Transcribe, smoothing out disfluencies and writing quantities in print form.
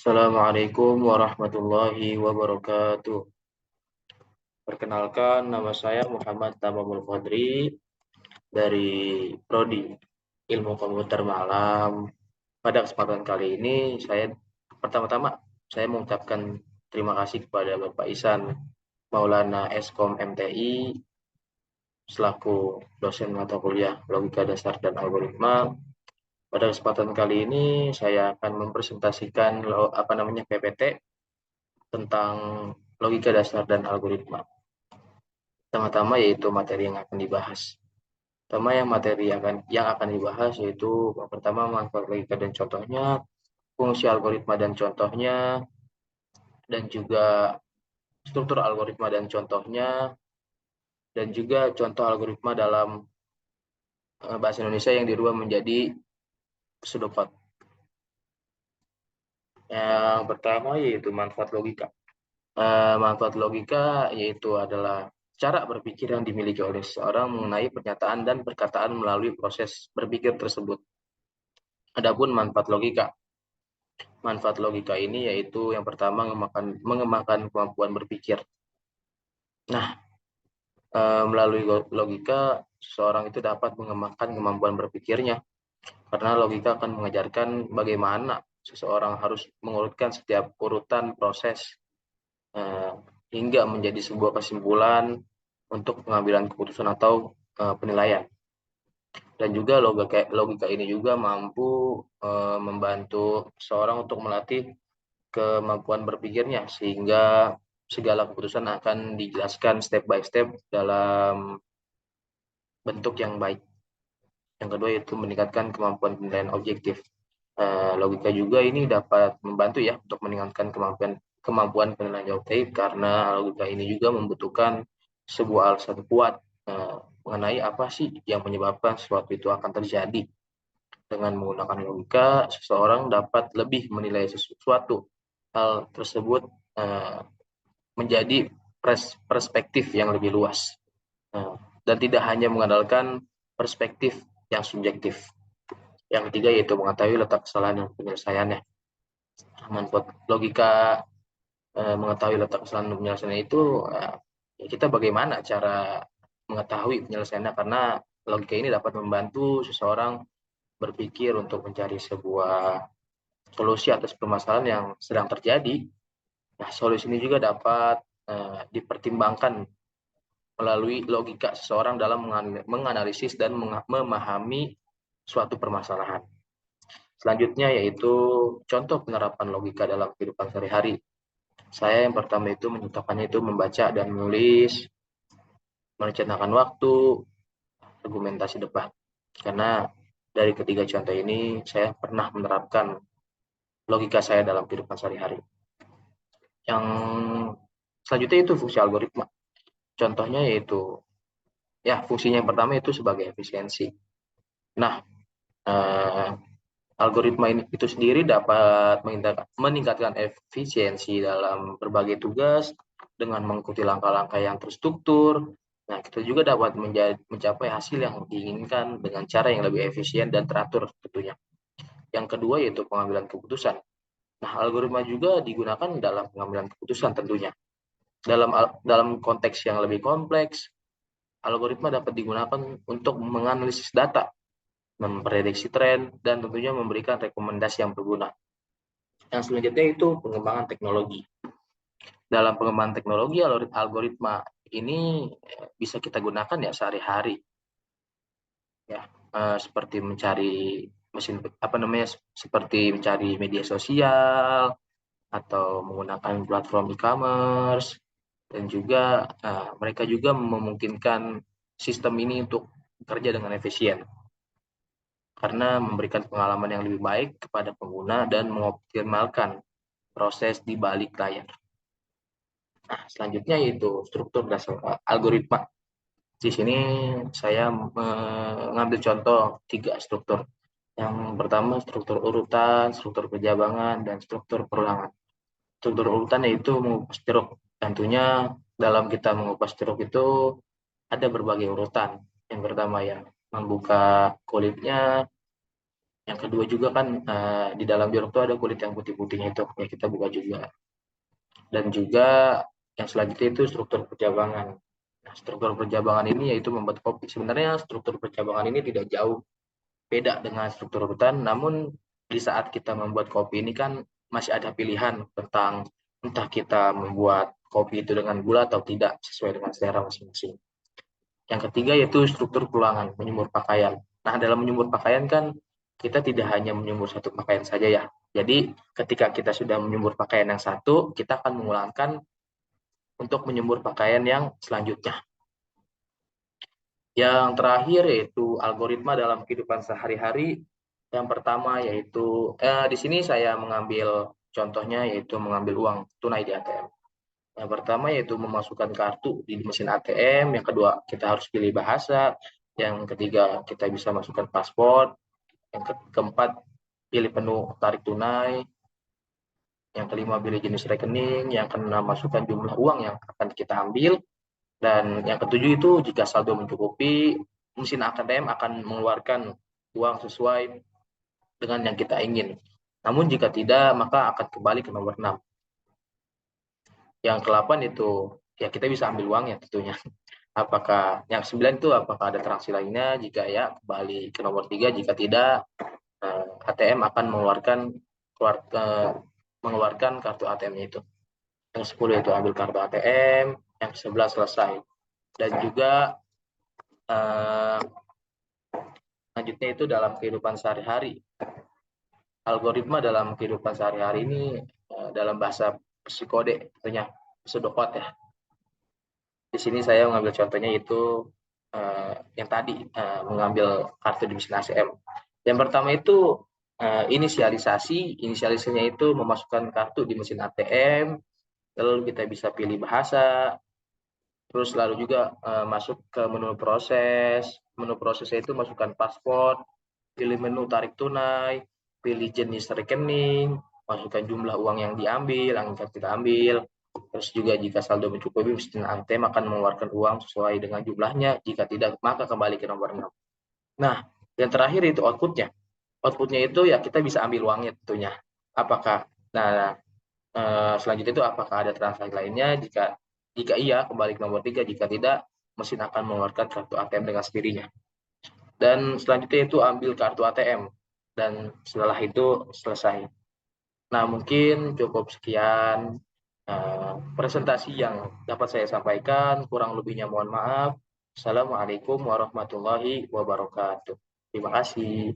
Assalamualaikum warahmatullahi wabarakatuh. Perkenalkan, nama saya Muhammad Tamamul Fadri dari Prodi Ilmu Komputer Malam. Pada kesempatan kali ini, pertama-tama saya mengucapkan terima kasih kepada Bapak Ihsan Maulana Eskom MTI selaku dosen mata kuliah Logika Dasar dan Algoritma. Pada kesempatan kali ini, saya akan mempresentasikan PPT tentang logika dasar dan algoritma. Pertama-tama yaitu materi yang akan dibahas. Pertama yang akan dibahas yaitu pertama manfaat logika dan contohnya, fungsi algoritma dan contohnya, dan juga struktur algoritma dan contohnya, dan juga contoh algoritma dalam bahasa Indonesia yang dirubah menjadi pseudocode. Yang pertama yaitu manfaat logika. Manfaat logika yaitu adalah cara berpikir yang dimiliki oleh seseorang mengenai pernyataan dan perkataan melalui proses berpikir tersebut. Adapun manfaat logika ini yaitu yang pertama mengembangkan kemampuan berpikir. Nah, melalui logika seseorang itu dapat mengembangkan kemampuan berpikirnya karena logika akan mengajarkan bagaimana seseorang harus mengurutkan setiap urutan proses hingga menjadi sebuah kesimpulan untuk pengambilan keputusan atau penilaian. Dan juga logika ini juga mampu membantu seorang untuk melatih kemampuan berpikirnya sehingga segala keputusan akan dijelaskan step by step dalam bentuk yang baik. Yang kedua yaitu meningkatkan kemampuan penilaian objektif. Logika juga ini dapat membantu ya untuk meningkatkan kemampuan penilaian objektif karena logika ini juga membutuhkan sebuah alasan kuat mengenai apa sih yang menyebabkan sesuatu itu akan terjadi. Dengan menggunakan logika, seseorang dapat lebih menilai sesuatu hal tersebut menjadi perspektif yang lebih luas dan tidak hanya mengandalkan perspektif yang subjektif. Yang ketiga yaitu mengetahui letak kesalahan dan penyelesaiannya. Manfaat logika mengetahui letak kesalahan dan penyelesaiannya itu ya kita bagaimana cara mengetahui penyelesaiannya karena logika ini dapat membantu seseorang berpikir untuk mencari sebuah solusi atas permasalahan yang sedang terjadi. Nah, solusi ini juga dapat dipertimbangkan melalui logika seseorang dalam menganalisis dan memahami suatu permasalahan. Selanjutnya yaitu contoh penerapan logika dalam kehidupan sehari-hari. Saya yang pertama itu menyatakannya itu membaca dan menulis, merencanakan waktu, argumentasi debat. Karena dari ketiga contoh ini saya pernah menerapkan logika saya dalam kehidupan sehari-hari. Yang selanjutnya itu fungsi algoritma. Contohnya yaitu ya fungsinya yang pertama itu sebagai efisiensi. Nah, algoritma ini itu sendiri dapat meningkatkan efisiensi dalam berbagai tugas dengan mengikuti langkah-langkah yang terstruktur. Nah, kita juga dapat mencapai hasil yang diinginkan dengan cara yang lebih efisien dan teratur tentunya. Yang kedua yaitu pengambilan keputusan. Nah, algoritma juga digunakan dalam pengambilan keputusan tentunya. Dalam konteks yang lebih kompleks, algoritma dapat digunakan untuk menganalisis data, memprediksi tren, dan tentunya memberikan rekomendasi yang berguna. Yang selanjutnya itu pengembangan teknologi. Dalam pengembangan teknologi, algoritma ini bisa kita gunakan ya sehari-hari. Ya, seperti mencari seperti mencari media sosial atau menggunakan platform e-commerce, dan juga mereka juga memungkinkan sistem ini untuk bekerja dengan efisien karena memberikan pengalaman yang lebih baik kepada pengguna dan mengoptimalkan proses di balik layar. Nah, selanjutnya yaitu struktur dasar algoritma. Di sini saya mengambil contoh 3 struktur. Yang pertama struktur urutan, struktur kejabangan, dan struktur perulangan. Struktur urutan yaitu mengupas jeruk. Tentunya dalam kita mengupas jeruk itu ada berbagai urutan. Yang pertama ya membuka kulitnya, Yang kedua juga kan di dalam jeruk itu ada kulit yang putih-putihnya itu, ya kita buka juga. Dan juga yang selanjutnya itu struktur percabangan. Nah, struktur percabangan ini yaitu membuat kopi. Sebenarnya struktur percabangan ini tidak jauh beda dengan struktur hutan, namun di saat kita membuat kopi ini kan masih ada pilihan tentang entah kita membuat kopi itu dengan gula atau tidak sesuai dengan selera masing-masing. Yang ketiga yaitu struktur pulangan, menyumur pakaian. Nah, dalam menyumur pakaian kan kita tidak hanya menyumur satu pakaian saja ya. Jadi ketika kita sudah menyumur pakaian yang satu, kita akan mengulangkan untuk menyumur pakaian yang selanjutnya. Yang terakhir yaitu algoritma dalam kehidupan sehari-hari. Yang pertama yaitu di sini saya mengambil contohnya yaitu mengambil uang tunai di ATM. Yang pertama yaitu memasukkan kartu di mesin ATM, yang kedua kita harus pilih bahasa, yang ketiga kita bisa masukkan paspor, yang keempat pilih menu tarik tunai, yang kelima pilih jenis rekening, yang keenam masukkan jumlah uang yang akan kita ambil, dan yang ketujuh itu jika saldo mencukupi, mesin ATM akan mengeluarkan uang sesuai dengan yang kita ingin. Namun jika tidak, maka akan kembali ke nomor 6. Yang ke-8 itu ya kita bisa ambil uang ya tentunya. Apakah yang 9 itu apakah ada transaksi lainnya? Jika ya, kembali ke nomor 3. Jika tidak, ATM akan mengeluarkan kartu ATM-nya itu. Yang 10 itu ambil kartu ATM, yang 11 selesai. Dan juga selanjutnya itu dalam kehidupan sehari-hari. Algoritma dalam kehidupan sehari-hari ini dalam bahasa psikode, tentunya pseudocode ya. Di sini saya mengambil contohnya itu yang tadi mengambil kartu di mesin ATM. Yang pertama itu inisialisasinya itu memasukkan kartu di mesin ATM, lalu kita bisa pilih bahasa, terus lalu juga masuk ke menu prosesnya itu masukkan paspor, pilih menu tarik tunai, pilih jenis rekening, masukkan jumlah uang yang diambil, yang kita ambil, terus juga jika saldo mencukupi, mesin ATM akan mengeluarkan uang sesuai dengan jumlahnya, jika tidak maka kembali ke nomor 6. Nah, yang terakhir itu outputnya. Outputnya itu ya kita bisa ambil uangnya tentunya. Apakah, nah selanjutnya itu apakah ada transaksi lainnya? Jika jika iya, kembali ke nomor 3. Jika tidak, mesin akan mengeluarkan kartu ATM dengan sendirinya. Dan selanjutnya itu ambil kartu ATM. Dan setelah itu selesai. Nah, mungkin cukup sekian presentasi yang dapat saya sampaikan. Kurang lebihnya mohon maaf. Assalamualaikum warahmatullahi wabarakatuh. Terima kasih.